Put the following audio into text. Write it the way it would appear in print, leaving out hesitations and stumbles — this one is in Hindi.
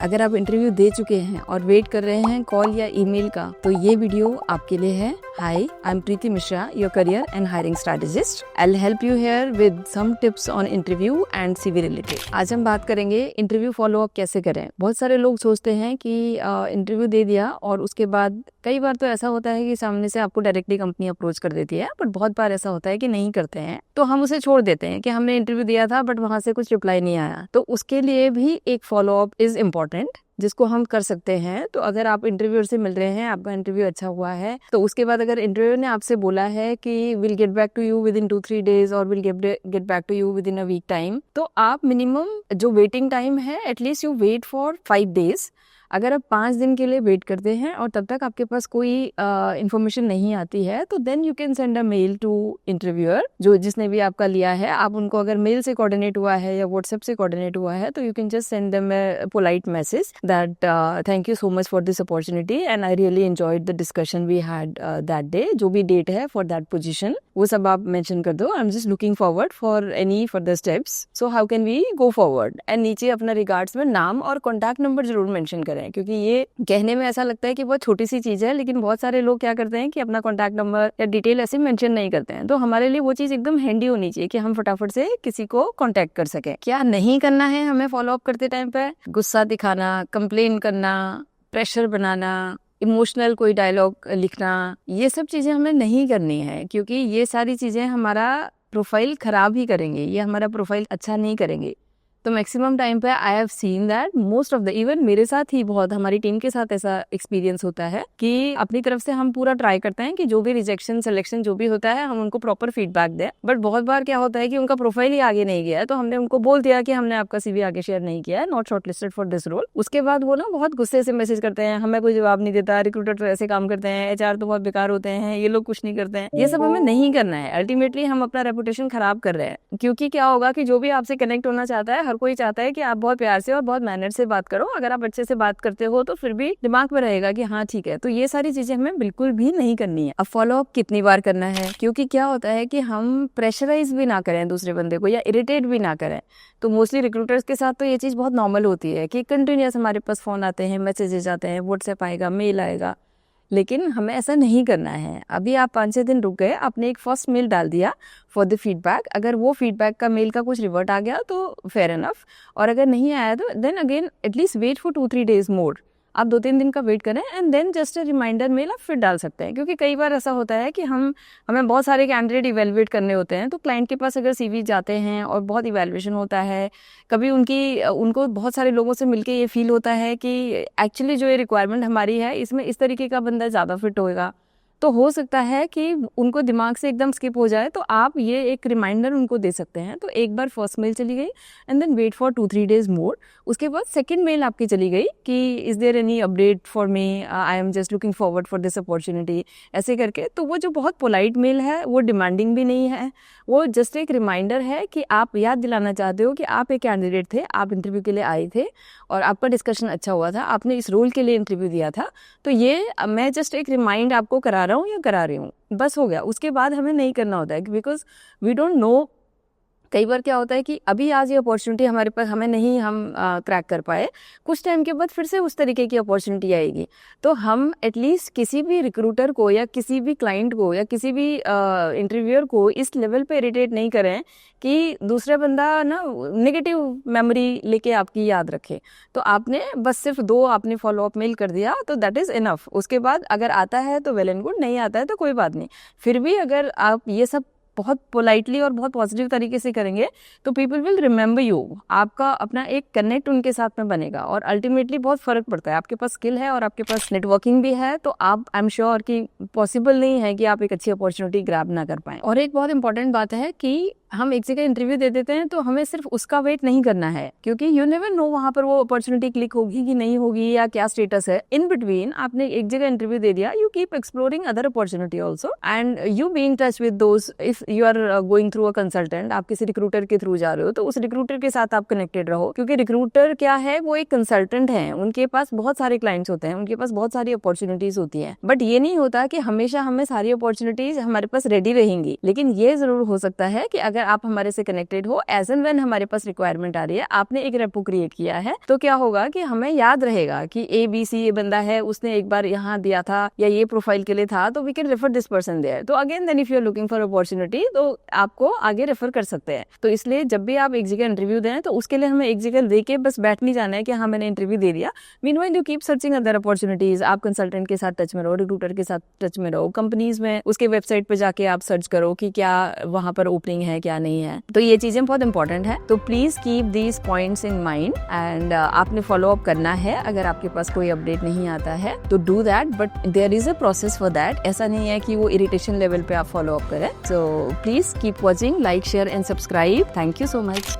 अगर आप इंटरव्यू दे चुके हैं और वेट कर रहे हैं कॉल या ईमेल का, तो ये वीडियो आपके लिए है। Hi, I am Preeti Mishra, your career and hiring strategist. I will help you here with some tips on interview and CV related. आज हम बात करेंगे इंटरव्यू फॉलो अप कैसे करें। बहुत सारे लोग सोचते हैं कि इंटरव्यू दे दिया और उसके बाद कई बार तो ऐसा होता है कि सामने से आपको डायरेक्टली कंपनी अप्रोच कर देती है, बट बहुत बार ऐसा होता है कि नहीं करते हैं, तो हम उसे छोड़ देते हैं कि हमने इंटरव्यू दिया था बट वहां से कुछ रिप्लाई नहीं आया। तो उसके लिए भी एक फॉलो अप इज इम्पोर्टेंट जिसको हम कर सकते हैं। तो अगर आप इंटरव्यूअर से मिल रहे हैं, आपका इंटरव्यू अच्छा हुआ है, तो उसके बाद अगर इंटरव्यूअर ने आपसे बोला है कि will get back to you within 2-3 days और will get back to you within a week time, तो आप मिनिमम जो वेटिंग टाइम है at least you wait for 5 days। अगर आप 5 दिन के लिए वेट करते हैं और तब तक आपके पास कोई इन्फॉर्मेशन नहीं आती है, तो then you can send a mail to interviewer, जो जिसने भी आपका लिया है। आप उनको अगर मेल से कोऑर्डिनेट हुआ है या व्हाट्सएप से कोऑर्डिनेट हुआ है, तो you can just send them a polite message that thank you so much for this opportunity and I really enjoyed the discussion we had that day. जो भी डेट है फॉर दैट पोजीशन वो सब आप मेंशन कर दो। I am just looking forward for any further steps, so how can we go forward. And नीचे अपना रिगार्ड्स में नाम और कॉन्टैक्ट नंबर जरूर मेंशन करें, क्योंकि ये कहने में ऐसा लगता है कि बहुत छोटी सी चीज है, लेकिन बहुत सारे लोग क्या करते हैं कि अपना कॉन्टैक्ट नंबर या डिटेल ऐसे मेंशन नहीं करते हैं। तो हमारे लिए वो चीज एकदम हैंडी होनी चाहिए कि हम फटाफट से किसी को कॉन्टैक्ट कर सकें। क्या नहीं करना है हमें फॉलो अप करते टाइम पे? गुस्सा दिखाना, कंप्लेन करना, प्रेशर बनाना, इमोशनल कोई डायलॉग लिखना, ये सब चीजें हमें नहीं करनी है, क्योंकि ये सारी चीजें हमारा प्रोफाइल खराब ही करेंगे, ये हमारा प्रोफाइल अच्छा नहीं करेंगे। तो मैक्सिमम टाइम पे I have seen that most of the, even मेरे साथ ही बहुत, हमारी टीम के साथ ऐसा एक्सपीरियंस होता है कि अपनी तरफ से हम पूरा ट्राई करते हैं कि जो भी रिजेक्शन सिलेक्शन जो भी होता है हम उनको प्रॉपर फीडबैक दें। बट बहुत बार क्या होता है कि उनका प्रोफाइल ही आगे नहीं गया है, तो हमने उनको बोल दिया कि हमने आपका सीवी आगे शेयर नहीं किया है, not shortlisted for this role. उसके बाद वो ना बहुत गुस्से से मैसेज करते हैं, हमें कोई जवाब नहीं देता, रिक्रूटर तो ऐसे काम करते हैं, एचआर तो बहुत बेकार होते हैं, ये लोग कुछ नहीं करते हैं। ये सब हमें नहीं करना है। अल्टीमेटली हम अपना रेपुटेशन खराब कर रहे हैं, क्योंकि क्या होगा कि जो भी आपसे कनेक्ट होना चाहता है, हर कोई चाहता है कि आप बहुत प्यार से और बहुत मैनर से बात करो। अगर आप अच्छे से बात करते हो तो फिर भी दिमाग में रहेगा कि हाँ ठीक है। तो ये सारी चीजें हमें बिल्कुल भी नहीं करनी है। अब फॉलो अप कितनी बार करना है, क्योंकि क्या होता है कि हम प्रेशराइज भी ना करें दूसरे बंदे को या इरिटेट भी ना करें। तो मोस्टली रिक्रूटर्स के साथ तो ये चीज बहुत नॉर्मल होती है कि कंटिन्यूअस हमारे पास फोन आते हैं, मैसेजेस आते हैं, व्हाट्सएप आएगा, मेल आएगा, लेकिन हमें ऐसा नहीं करना है। अभी आप 5-6 दिन रुक गए, आपने एक फर्स्ट मेल डाल दिया फॉर द फीडबैक। अगर वो फीडबैक का मेल का कुछ रिवर्ट आ गया तो फेयर इनफ, और अगर नहीं आया तो then again at least wait for 2-3 days more. आप 2-3 दिन का वेट करें and then just a reminder mail आप फिर डाल सकते हैं। क्योंकि कई बार ऐसा होता है कि हमें बहुत सारे कैंडिडेट इवेलुएट करने होते हैं, तो क्लाइंट के पास अगर सीवी जाते हैं और बहुत इवेलुएशन होता है, कभी उनको बहुत सारे लोगों से मिलके ये फील होता है कि एक्चुअली जो ये रिक्वायरमेंट हमारी है इसमें इस तरीके का बंदा ज़्यादा फिट होएगा, तो हो सकता है कि उनको दिमाग से एकदम स्किप हो जाए। तो आप ये एक रिमाइंडर उनको दे सकते हैं। तो एक बार फर्स्ट मेल चली गई and then wait for 2-3 days more. उसके बाद सेकंड मेल आपकी चली गई कि is there any update for me, I am just looking forward for this opportunity, ऐसे करके। तो वो जो बहुत पोलाइट मेल है, वो डिमांडिंग भी नहीं है, वो जस्ट एक रिमाइंडर है कि आप याद दिलाना चाहते हो कि आप एक कैंडिडेट थे, आप इंटरव्यू के लिए आए थे और आपका डिस्कशन अच्छा हुआ था, आपने इस रोल के लिए इंटरव्यू दिया था। तो ये मैं जस्ट एक रिमाइंड आपको करा रहा हूँ या करा रही हूँ, बस हो गया। उसके बाद हमें नहीं करना होता है, बिकॉज वी डोंट नो। कई बार क्या होता है कि अभी आज ये अपॉर्चुनिटी हमारे पास हमें नहीं, हम क्रैक कर पाए, कुछ टाइम के बाद फिर से उस तरीके की अपॉर्चुनिटी आएगी। तो हम एटलीस्ट किसी भी रिक्रूटर को या किसी भी क्लाइंट को या किसी भी इंटरव्यूअर को इस लेवल पे इरिटेट नहीं करें कि दूसरा बंदा ना नेगेटिव मेमोरी लेके आपकी याद रखे। तो आपने बस सिर्फ 2 आपने फॉलो अप मेल कर दिया, तो दैट इज इनफ। उसके बाद अगर आता है तो वेल एंड गुड, नहीं आता है तो कोई बात नहीं। फिर भी अगर आप ये सब बहुत पोलाइटली और बहुत पॉजिटिव तरीके से करेंगे तो पीपल विल रिमेंबर यू। आपका अपना एक कनेक्ट उनके साथ में बनेगा और अल्टीमेटली बहुत फर्क पड़ता है। आपके पास स्किल है और आपके पास नेटवर्किंग भी है, तो आप आई एम श्योर कि पॉसिबल नहीं है कि आप एक अच्छी अपॉर्चुनिटी ग्रैब ना कर पाए। और एक बहुत इंपॉर्टेंट बात है कि हम एक जगह इंटरव्यू दे देते हैं तो हमें सिर्फ उसका वेट नहीं करना है, क्योंकि यू नेवर नो वहां पर वो अपॉर्चुनिटी क्लिक होगी कि नहीं होगी या क्या स्टेटस है। इन बिटवीन आपने एक जगह इंटरव्यू दे दिया, you keep exploring other opportunity also and you be in touch with those. If you are going through a consultant, आप किसी रिक्रूटर के थ्रू जा रहे हो, तो उस रिक्रूटर के साथ आप कनेक्टेड रहो, क्योंकि रिक्रूटर क्या है, वो एक कंसल्टेंट है, उनके पास बहुत सारे क्लाइंट्स होते हैं, उनके पास बहुत सारी अपॉर्चुनिटीज होती है। बट ये नहीं होता कि हमेशा हमें सारी अपॉर्चुनिटीज हमारे पास रेडी रहेंगी। लेकिन ये जरूर हो सकता है कि अगर अगर आप हमारे से कनेक्टेड हो, एज एंड व्हेन हमारे पास रिक्वायरमेंट आ रही है, आपने एक रेपो क्रिएट किया है, तो क्या होगा कि हमें याद रहेगा कि ABC ये बंदा है, उसने एक बार यहाँ दिया था या ये प्रोफाइल के लिए था, तो we can refer this person there. तो again then if you are looking for opportunity, तो आपको आगे रेफर कर सकते हैं। तो इसलिए जब भी आप एक जगह इंटरव्यू दें, तो उसके लिए हमें एक जगह दे के बस बैठ नहीं जाना है कि हाँ मैंने इंटरव्यू दे दिया। Meanwhile you keep searching other opportunities. आप कंसल्टेंट के साथ टच में रहो, रिक्रूटर के साथ टच में रहो, कंपनीज में उसके वेबसाइट पे जाके आप सर्च करो कि क्या वहां पर ओपनिंग है क्या नहीं है। तो ये चीजें बहुत इंपॉर्टेंट है। तो please keep these points in mind and आपने फॉलो अप करना है। अगर आपके पास कोई अपडेट नहीं आता है तो do that, but there is a process for that. ऐसा नहीं है कि वो इरिटेशन लेवल पे आप फॉलो अप करें। So please keep watching, like, share and subscribe. Thank you so much.